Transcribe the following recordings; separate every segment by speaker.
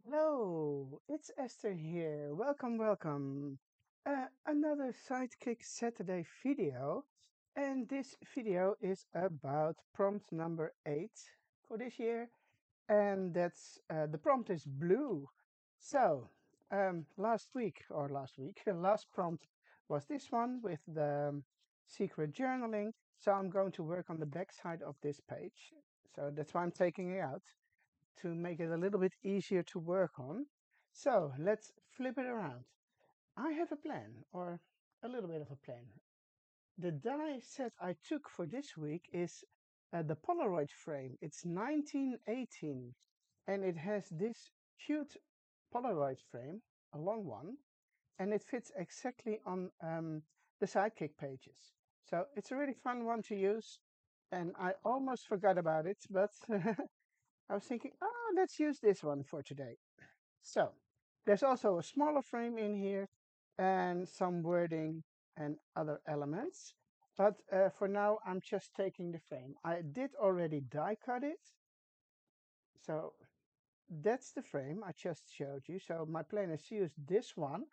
Speaker 1: Hello, it's Esther here. Welcome, welcome. Another Sidekick Saturday video. And this video is about prompt number 8 for this year. And that's the prompt is blue. So, last week, last prompt was this one with the secret journaling. So I'm going to work on the back side of this page. So that's why I'm taking it out to make it a little bit easier to work on. So let's flip it around. I have a plan, or a little bit of a plan. The die set I took for this week is the Polaroid frame. It's 1918 and it has this cute Polaroid frame, a long one, and it fits exactly on the Sidekick pages. So it's a really fun one to use, and I almost forgot about it, but I was thinking, oh, let's use this one for today. So there's also a smaller frame in here and some wording and other elements. But for now, I'm just taking the frame. I did already die cut it. So that's the frame I just showed you. So my plan is to use this one.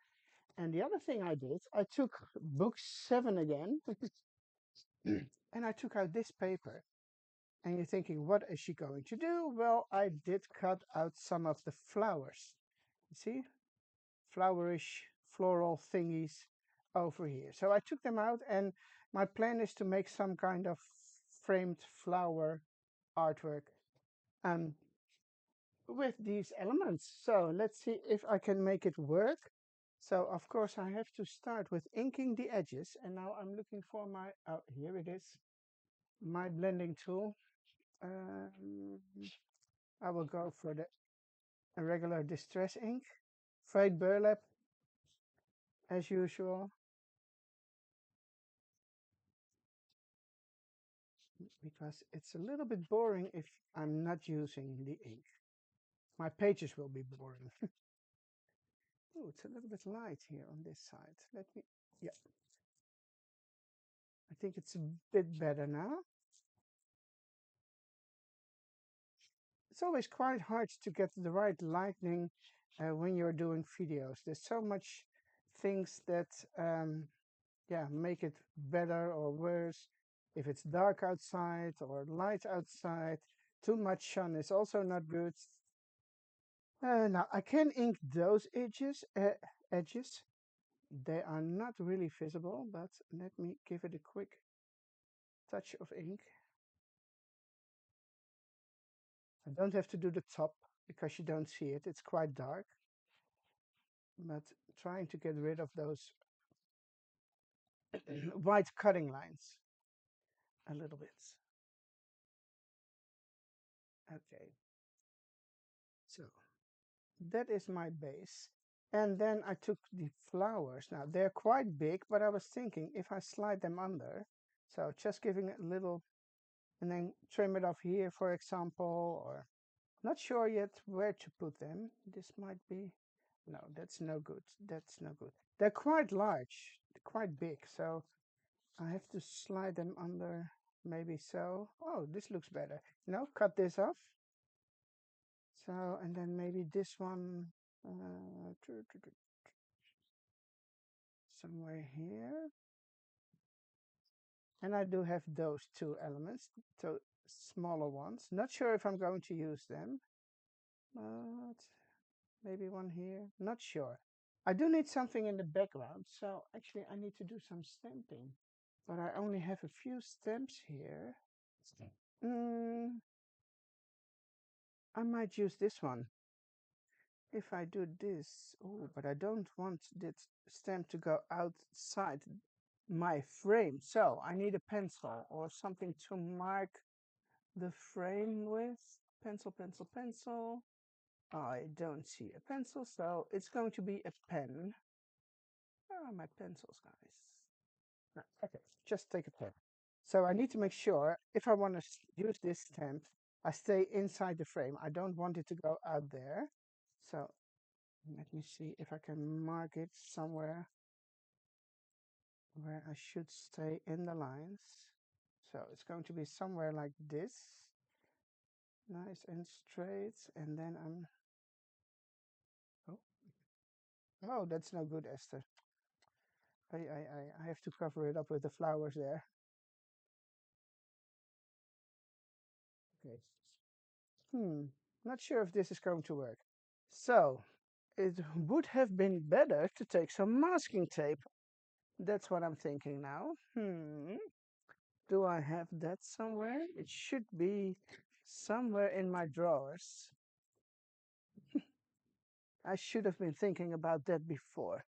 Speaker 1: And the other thing I did, I took book 7 again and I took out this paper. And you're thinking, what is she going to do? Well, I did cut out some of the flowers. You see? Flowerish, floral thingies over here. So I took them out, and my plan is to make some kind of framed flower artwork um, with these elements. So let's see if I can make it work. So of course I have to start with inking the edges, and now I'm looking for my, oh, here it is, my blending tool. Um, I will go for the regular distress ink, frayed burlap as usual, because it's a little bit boring if I'm not using the ink. My pages will be boring. Oh, it's a little bit light here on this side. Let me, yeah, I think it's a bit better now. It's always quite hard to get the right lighting when you're doing videos. There's so much things that yeah, make it better or worse. If it's dark outside or light outside, too much sun is also not good. Now I can ink those edges. They are not really visible, but let me give it a quick touch of ink. I don't have to do the top because you don't see it. It's quite dark, but trying to get rid of those white cutting lines a little bit. Okay, so that is my base. And then I took the flowers. Now they're quite big, but I was thinking if I slide them under, so just giving it a little, and then trim it off here, for example, or not sure yet where to put them. This might be, no, that's no good. That's no good. They're quite large, quite big, so I have to slide them under, maybe so. Oh, this looks better. No, cut this off. So, and then maybe this one somewhere here. And I do have those two elements, so smaller ones. Not sure if I'm going to use them, but maybe one here. Not sure. I do need something in the background, so actually I need to do some stamping. But I only have a few stamps here. Mm, I might use this one. If I do this, oh, but I don't want this stamp to go outside my frame. So I need a pencil or something to mark the frame with. Pencil, pencil, pencil. I don't see a pencil, so it's going to be a pen. Where are my pencils, guys? No, okay, just take a pen. So I need to make sure if I want to use this stamp, I stay inside the frame. I don't want it to go out there. So let me see if I can mark it somewhere where I should stay in the lines. So it's going to be somewhere like this. Nice and straight. And then I'm Oh, that's no good, Esther. I have to cover it up with the flowers there. Okay. Hmm, not sure if this is going to work. So, it would have been better to take some masking tape. That's what I'm thinking now. Do I have that somewhere? It should be somewhere in my drawers. I should have been thinking about that before.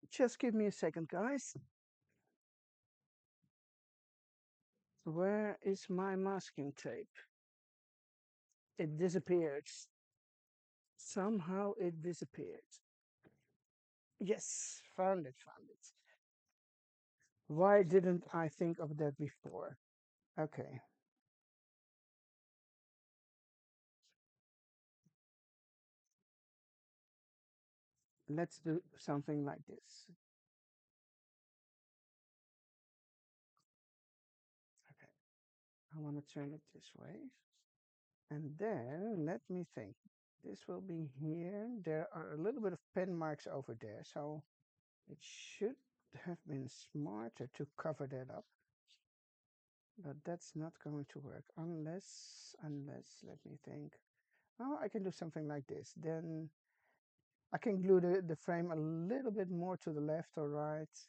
Speaker 1: Just give me a second, guys. Where is my masking tape? It disappeared. Somehow it disappeared. Yes, found it, found it. Why didn't I think of that before? Okay, let's do something like this. Okay, I want to turn it this way. And then let me think. This will be here. There are a little bit of pen marks over there, so it should have been smarter to cover that up. But that's not going to work unless, let me think. Oh, I can do something like this. Then I can glue the frame a little bit more to the left or right.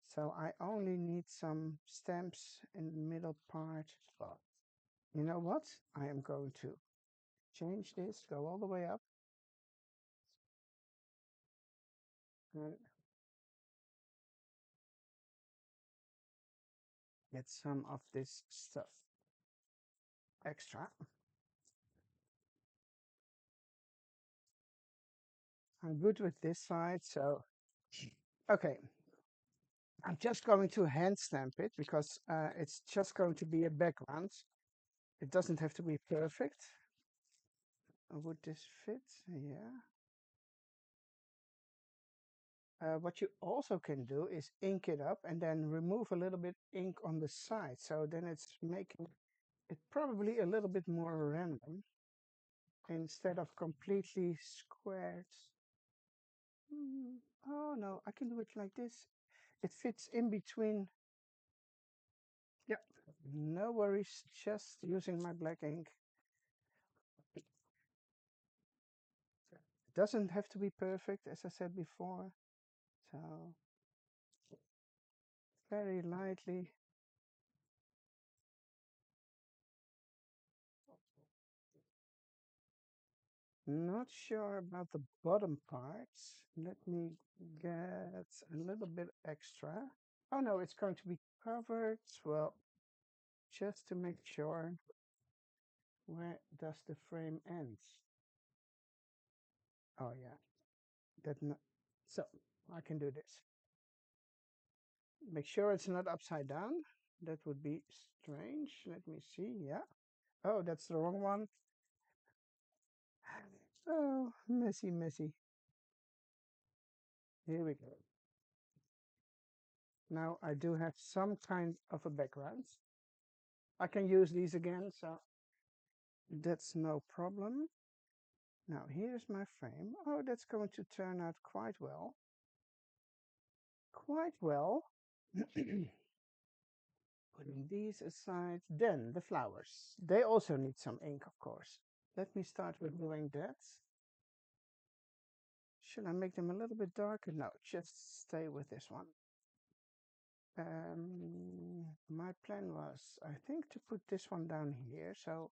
Speaker 1: So I only need some stamps in the middle part. Well, you know what? I am going to change this, go all the way up, and get some of this stuff extra. I'm good with this side, so okay. I'm just going to hand stamp it because it's just going to be a background. It doesn't have to be perfect. Would this fit? Yeah. What you also can do is ink it up and then remove a little bit ink on the side. So then it's making it probably a little bit more random instead of completely squared. Hmm, oh no, I can do it like this. It fits in between. Yeah, no worries. Just using my black ink. It doesn't have to be perfect, as I said before. So very lightly. Not sure about the bottom parts. Let me get a little bit extra. Oh no, it's going to be covered. Well, just to make sure, where does the frame end? Oh yeah, that no so I can do this. Make sure it's not upside down. That would be strange. Let me see. Yeah. Oh, that's the wrong one. Oh, messy, messy. Here we go. Now I do have some kind of a background. I can use these again, so that's no problem. Now here's my frame. Oh, that's going to turn out quite well. Quite well. Putting these aside. Then the flowers. They also need some ink, of course. Let me start with doing that. Should I make them a little bit darker? No, just stay with this one. My plan was, I think, to put this one down here, so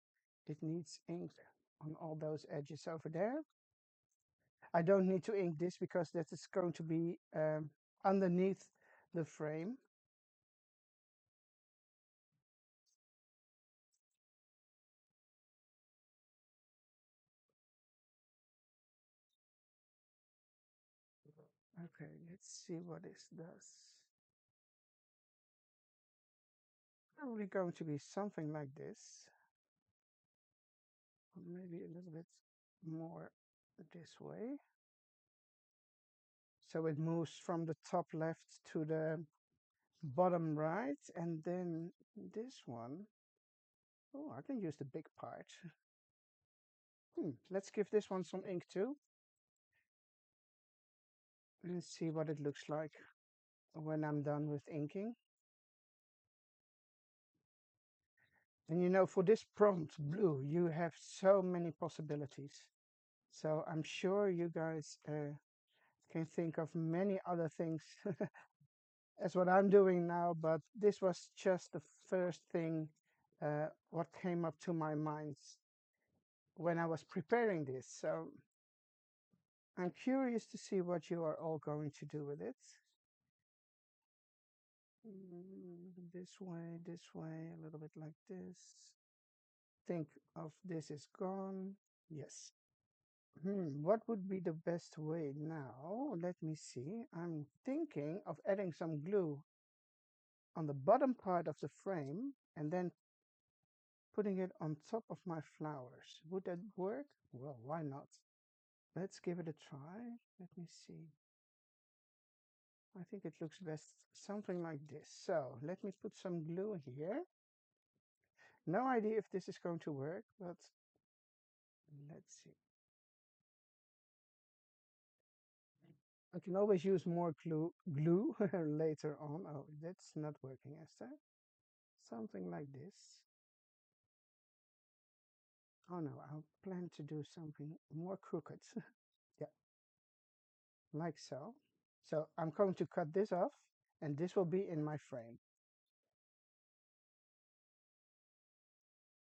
Speaker 1: it needs ink on all those edges over there. I don't need to ink this because that is going to be underneath the frame. Okay, let's see what this does. Probably going to be something like this. Or maybe a little bit more this way. So it moves from the top left to the bottom right, and then this one. Oh, I can use the big part. Let's give this one some ink too. Let's see what it looks like when I'm done with inking. And you know, for this prompt blue, you have so many possibilities. So I'm sure you guys can think of many other things as what I'm doing now, but this was just the first thing what came up to my mind when I was preparing this. So I'm curious to see what you are all going to do with it. This way, a little bit like this. Think of this is gone. Yes. What would be the best way now? Let me see. I'm thinking of adding some glue on the bottom part of the frame and then putting it on top of my flowers. Would that work? Well, why not? Let's give it a try. Let me see. I think it looks best something like this. So let me put some glue here. No idea if this is going to work, but let's see. I can always use more glue later on. Oh, that's not working, Esther. Something like this. Oh no, I'll plan to do something more crooked. Yeah, like so. So I'm going to cut this off and this will be in my frame.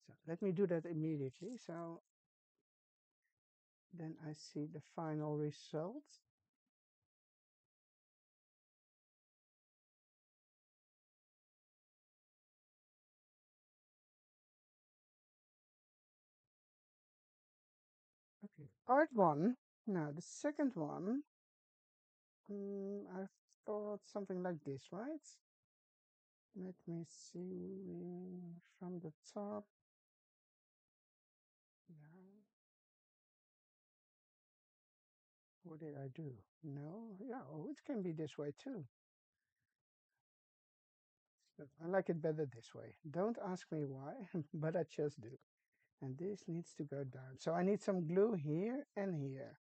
Speaker 1: So let me do that immediately. So then I see the final result. Okay, part one. Now the second one, I thought something like this, right? Let me see from the top. Yeah. What did I do? No, yeah, oh, it can be this way too. But I like it better this way. Don't ask me why, but I just do. And this needs to go down. So I need some glue here and here.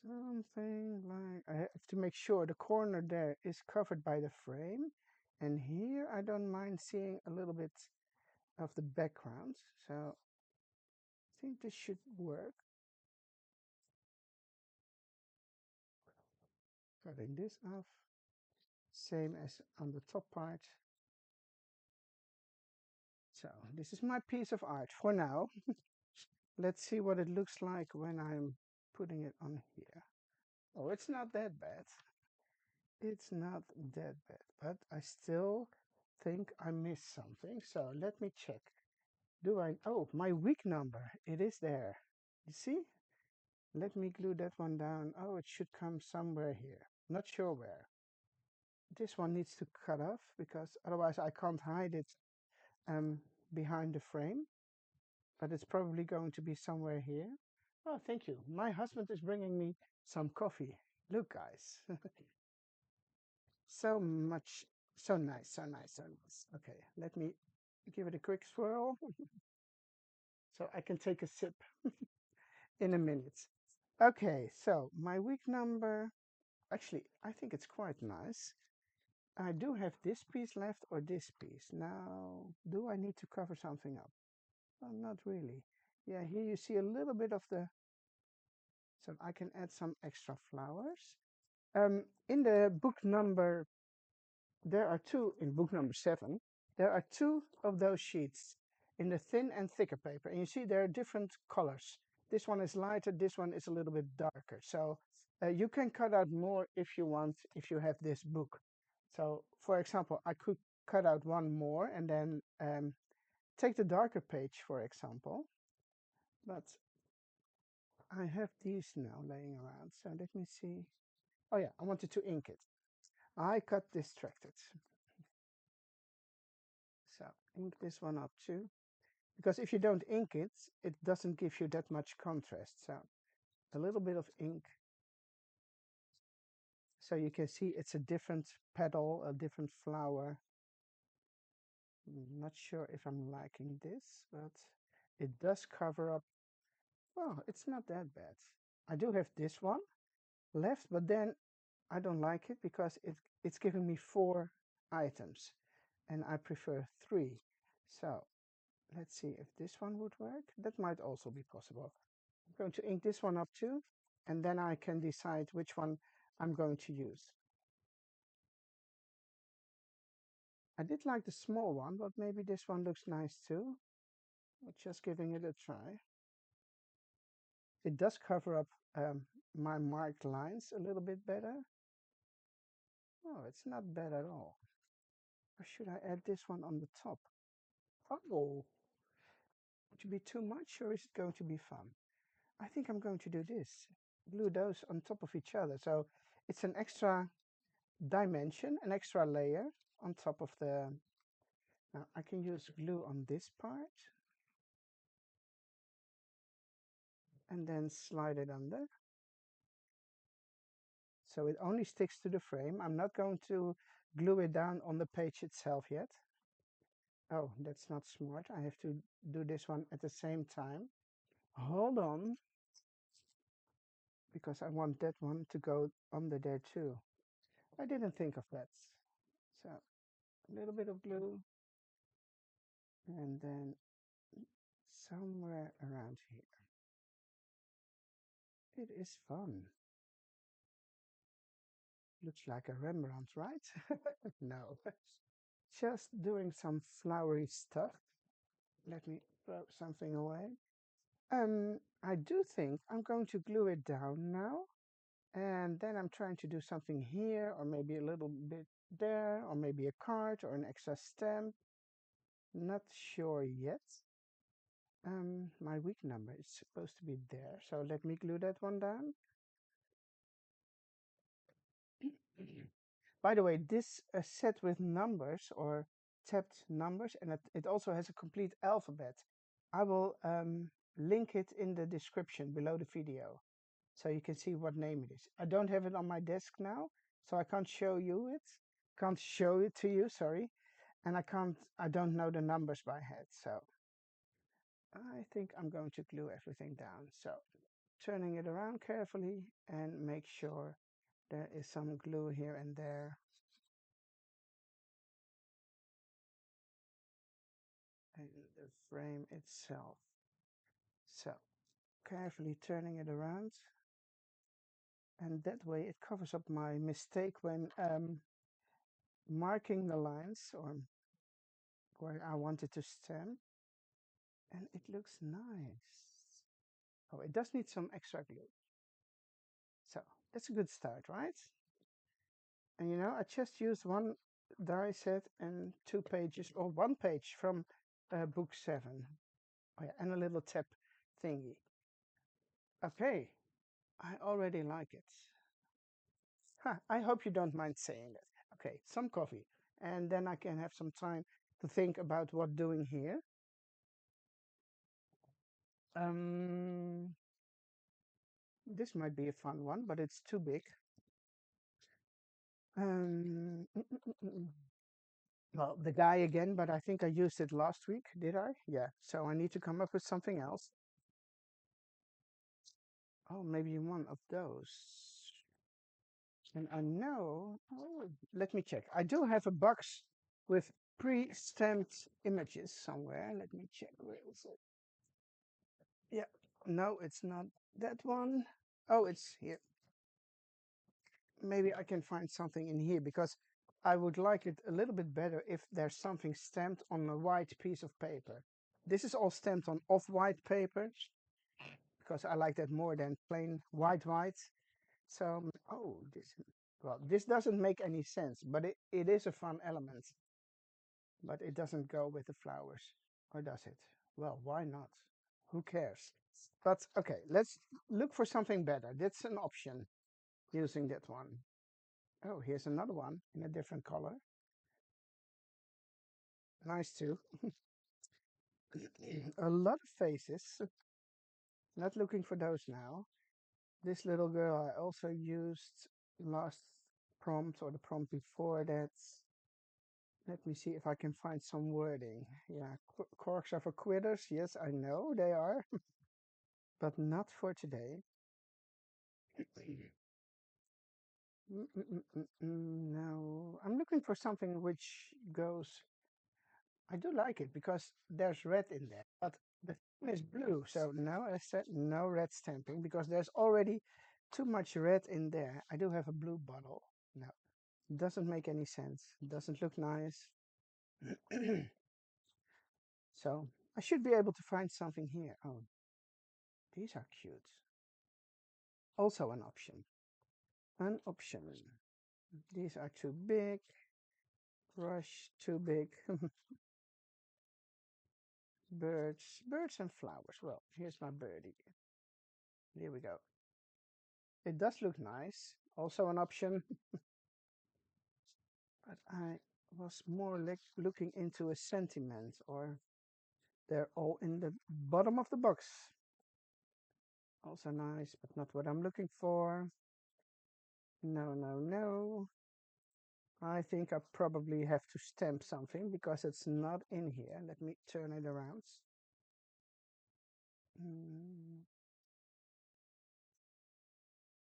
Speaker 1: Something like, I have to make sure the corner there is covered by the frame. And here I don't mind seeing a little bit of the background. So I think this should work. Cutting this off. Same as on the top part. So this is my piece of art for now. Let's see what it looks like when I'm putting it on here. Oh, it's not that bad. It's not that bad, but I still think I missed something. So let me check. Oh, my week number. It is there. You see? Let me glue that one down. Oh, it should come somewhere here. Not sure where. This one needs to cut off because otherwise I can't hide it um, behind the frame. But it's probably going to be somewhere here. Oh, thank you. My husband is bringing me some coffee. Look, guys. So much, so nice, so nice, so nice. Okay, let me give it a quick swirl so I can take a sip in a minute. Okay, so my week number, actually, I think it's quite nice. I do have this piece left or this piece. Now, do I need to cover something up? Well, not really. Yeah, here you see a little bit of the, so I can add some extra flowers. In the book number, there are two, in book number 7, there are two of those sheets in the thin and thicker paper. And you see there are different colors. This one is lighter, this one is a little bit darker. So you can cut out more if you want, if you have this book. So for example, I could cut out one more and then take the darker page, for example. But I have these now laying around. So let me see. Oh yeah, I wanted to ink it. I got distracted. So ink this one up too. Because if you don't ink it, it doesn't give you that much contrast. So a little bit of ink. So you can see it's a different petal, a different flower. I'm not sure if I'm liking this, but It does cover up. Well, it's not that bad. I do have this one left, but then I don't like it because it's giving me 4 items and I prefer 3. So let's see if this one would work. That might also be possible. I'm going to ink this one up too, and then I can decide which one I'm going to use. I did like the small one, but maybe this one looks nice too. Just giving it a try. It does cover up my marked lines a little bit better. Oh, it's not bad at all. Or should I add this one on the top? Oh, to be too much, or is it going to be fun? I think I'm going to do this. Glue those on top of each other. So it's an extra dimension, an extra layer on top of the... Now I can use glue on this part and then slide it under. So it only sticks to the frame. I'm not going to glue it down on the page itself yet. Oh, that's not smart. I have to do this one at the same time. Hold on, because I want that one to go under there too. I didn't think of that. So a little bit of glue and then somewhere around here. It is fun. Looks like a Rembrandt, right? No, just doing some flowery stuff. Let me throw something away. I do think I'm going to glue it down now. And then I'm trying to do something here, or maybe a little bit there, or maybe a card or an extra stamp. Not sure yet. My week number is supposed to be there, so let me glue that one down. By the way, this set with numbers or tabbed numbers, and it also has a complete alphabet. I will link it in the description below the video, so you can see what name it is. I don't have it on my desk now, so I can't show you it. Can't show it to you, sorry. And I don't know the numbers by head, so I think I'm going to glue everything down. So turning it around carefully and make sure there is some glue here and there. And the frame itself. So carefully turning it around. And that way it covers up my mistake when marking the lines or where I wanted to stamp. And it looks nice. Oh, it does need some extra glue. So that's a good start, right? And you know, I just used one die set and 2 pages, or 1 page from book 7. Oh, yeah, and a little tab thingy. Okay, I already like it. Huh, I hope you don't mind saying that. Okay, some coffee. And then I can have some time to think about what doing here. This might be a fun one, but it's too big. Um, mm, mm, mm, mm. Well, the guy again, but I think I used it last week, did I? Yeah, so I need to come up with something else. Oh, maybe one of those. And I know, oh, let me check. I do have a box with pre-stamped images somewhere. Let me check, where is it? Yeah, no, it's not that one. Oh, it's here. Maybe I can find something in here because I would like it a little bit better if there's something stamped on a white piece of paper. This is all stamped on off-white paper because I like that more than plain white. So, oh, this doesn't make any sense, but it is a fun element. But it doesn't go with the flowers, or does it? Well, why not? Who cares? But okay, let's look for something better. That's an option, using that one. Oh, here's another one in a different color. Nice too. A lot of faces. Not looking for those now. This little girl I also used last prompt or the prompt before that. Let me see if I can find some wording. Yeah, corks are for quitters. Yes, I know they are, but not for today. No, I'm looking for something which goes. I do like it because there's red in there, but the theme is blue. So no, I said no red stamping because there's already too much red in there. I do have a blue bottle. No, doesn't make any sense. Doesn't look nice. So I should be able to find something here. Oh, these are cute. Also an option. An option. These are too big. Brush too big. Birds. Birds and flowers. Well, here's my birdie. Here we go. It does look nice. Also an option. But I was more like looking into a sentiment, or they're all in the bottom of the box. Also nice, but not what I'm looking for. No, no, no. I think I probably have to stamp something because it's not in here. Let me turn it around. Mm,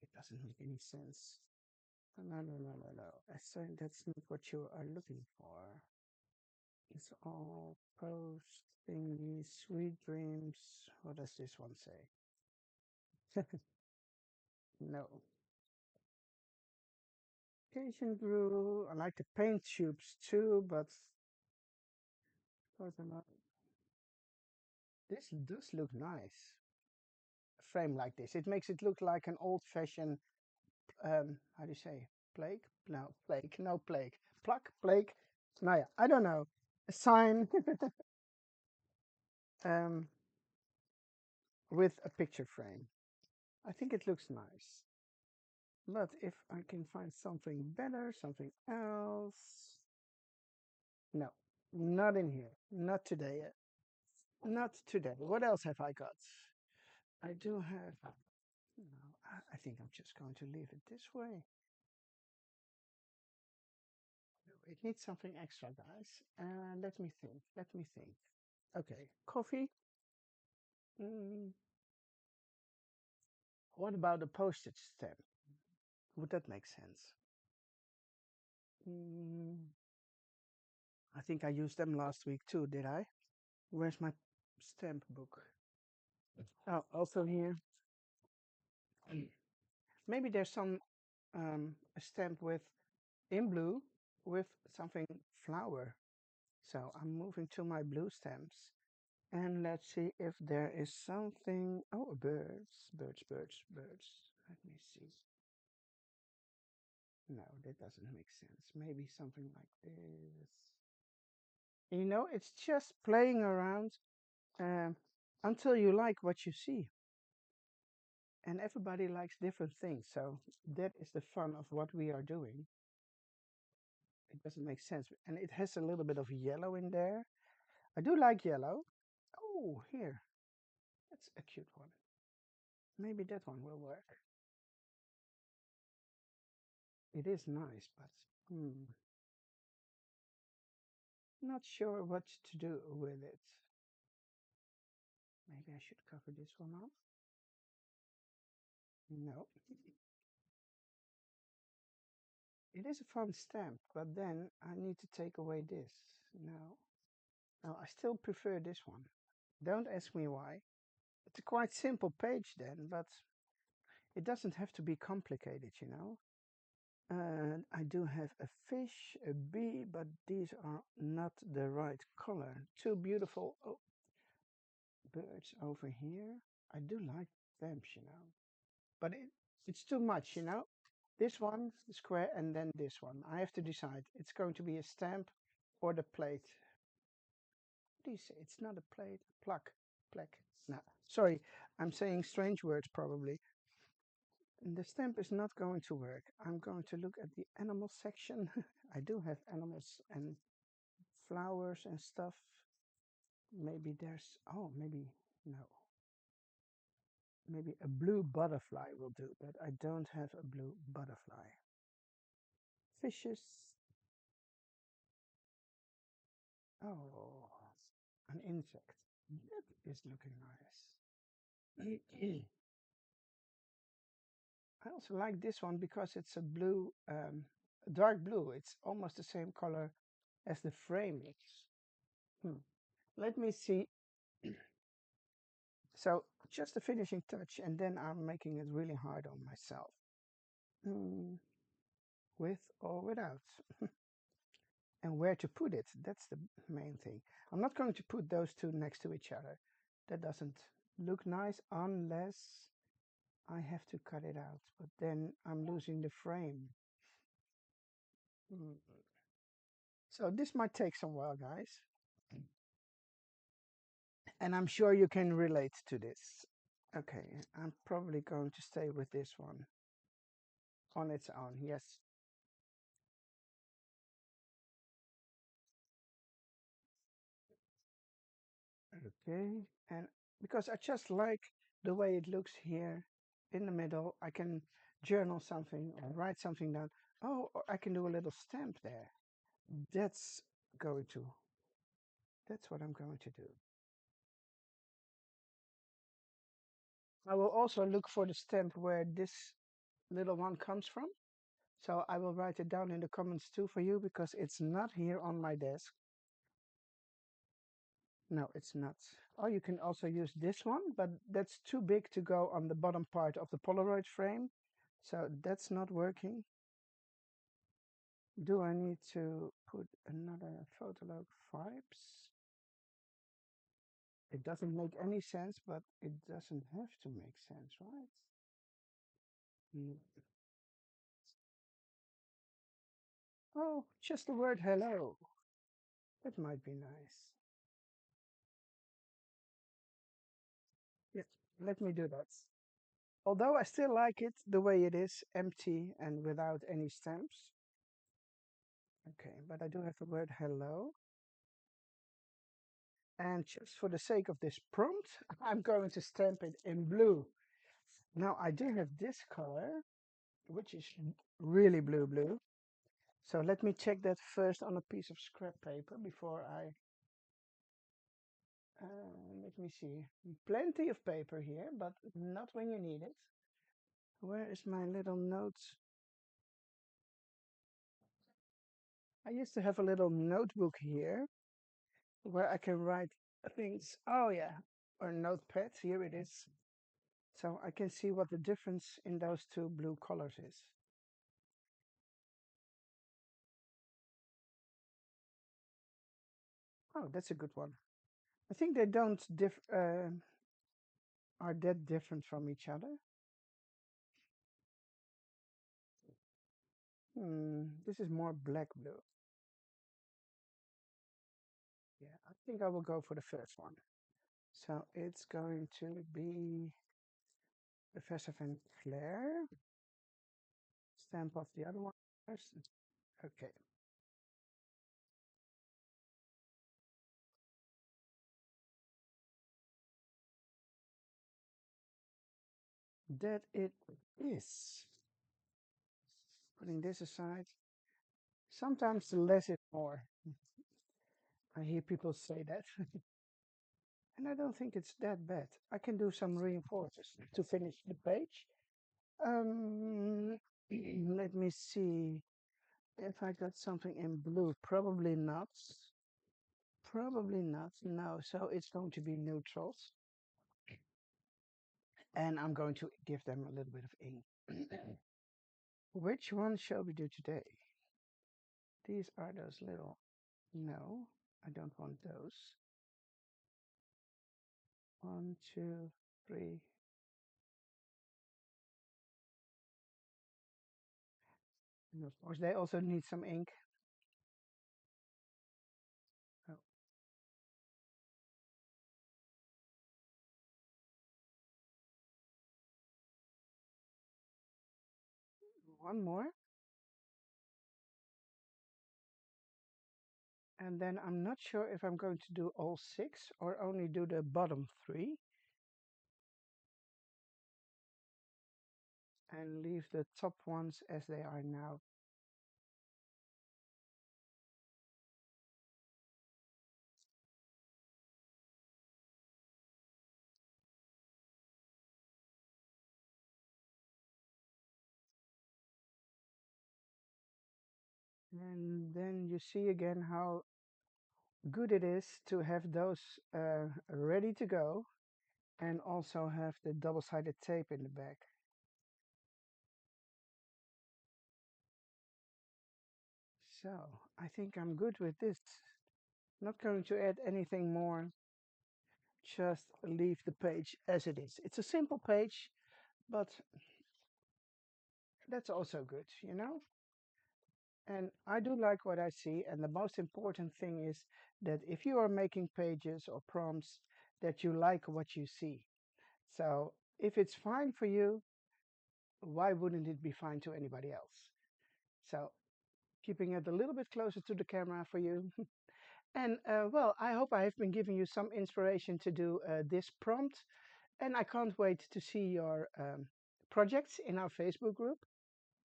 Speaker 1: it doesn't make any sense. No, no, no, no, no. I say that's not what you are looking for. It's all post thingy, sweet dreams. What does this one say? No. Occasion grew. I like the paint tubes too, but those are not. This does look nice. A frame like this. It makes it look like an old-fashioned. How do you say? Plague? No, plague. No plague. Pluck? Plague? No, yeah, I don't know. A sign um, with a picture frame. I think it looks nice. But if I can find something better, something else. No, not in here. Not today yet. Not today. What else have I got? I do have. No, I think I'm just going to leave it this way. It needs something extra, guys. Let me think. Let me think. Okay, coffee. Mm, what about a postage stamp? Would that make sense? Mm, I think I used them last week too, did I? Where's my stamp book? Oh, also here. Maybe there's some a stamp with in blue with something flower. So I'm moving to my blue stamps and let's see if there is something. Oh, birds, birds, birds, birds. Let me see. No, that doesn't make sense. Maybe something like this. It's just playing around um, until you like what you see. And everybody likes different things. So that is the fun of what we are doing. It doesn't make sense. And it has a little bit of yellow in there. I do like yellow. Oh, here. That's a cute one. Maybe that one will work. It is nice, but not sure what to do with it. Maybe I should cover this one up. No. It is a fun stamp, but then I need to take away this. No. No, I still prefer this one. Don't ask me why. It's a quite simple page then, but it doesn't have to be complicated. And I do have a fish, a bee, but these are not the right color. Two beautiful birds over here. I do like stamps, but it's too much. This one, the square, and then this one. I have to decide. It's going to be a stamp or the plate. What do you say? It's not a plate, a plaque. Plaque. No, sorry, I'm saying strange words probably. And the stamp is not going to work. I'm going to look at the animal section. I do have animals and flowers and stuff. Maybe maybe, no. Maybe a blue butterfly will do, but I don't have a blue butterfly. Fishes. Oh, an insect. That is looking nice. I also like this one because it's a blue, dark blue. It's almost the same color as the frame is. Hmm. Let me see. So just a finishing touch, and then I'm making it really hard on myself. Hmm. With or without. And where to put it, that's the main thing. I'm not going to put those two next to each other. That doesn't look nice unless I have to cut it out, but then I'm losing the frame. Mm. So this might take some while, guys. And I'm sure you can relate to this. Okay, I'm probably going to stay with this one on its own. Yes. Okay. And because I just like the way it looks here in the middle, I can journal something or write something down. Oh, or I can do a little stamp there. That's going to, that's what I'm going to do. I will also look for the stamp where this little one comes from. So I will write it down in the comments too for you because it's not here on my desk. No, it's not. Oh, you can also use this one, but that's too big to go on the bottom part of the Polaroid frame. So that's not working. Do I need to put another Photologue Vibes? It doesn't make any sense, but it doesn't have to make sense, right? Mm. Oh, just the word hello. That might be nice. Yeah, let me do that. Although I still like it the way it is, empty and without any stamps. Okay, but I do have the word hello. And just for the sake of this prompt, I'm going to stamp it in blue. Now I do have this color, which is really blue. So let me check that first on a piece of scrap paper before let me see. Plenty of paper here, but not when you need it. Where is my little notes? I used to have a little notebook here where I can write things. Oh yeah, or notepad. Here it is. So I can see what the difference in those two blue colors is. Oh, that's a good one. I think they don't are that different from each other. This is more black blue. Yeah, I think I will go for the first one. So it's going to be Professor Van Claire. Stamp off the other one first. Okay. That it is. Putting this aside, sometimes the less is more. I hear people say that. And I don't think it's that bad. I can do some reinforcers to finish the page. Let me see if I got something in blue. Probably not. Probably not. No. So it's going to be neutrals. And I'm going to give them a little bit of ink. Which one shall we do today? These are those little. No, I don't want those. 1, 2, 3. And of course, they also need some ink. Oh, one more. And then I'm not sure if I'm going to do all 6 or only do the bottom 3 and leave the top ones as they are now. And then you see again how good it is to have those ready to go and also have the double-sided tape in the back. So I think I'm good with this. Not going to add anything more, just leave the page as it is. It's a simple page, but that's also good, you know? And I do like what I see, and the most important thing is that if you are making pages or prompts, that you like what you see. So if it's fine for you, why wouldn't it be fine to anybody else? So keeping it a little bit closer to the camera for you. And well, I hope I have been giving you some inspiration to do this prompt. And I can't wait to see your projects in our Facebook group.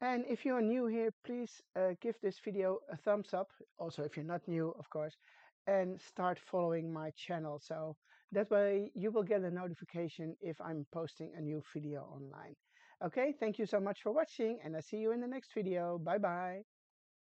Speaker 1: And if you're new here, please give this video a thumbs up. Also, if you're not new, of course, and start following my channel. So that way you will get a notification if I'm posting a new video online. Okay, thank you so much for watching, and I see you in the next video. Bye bye.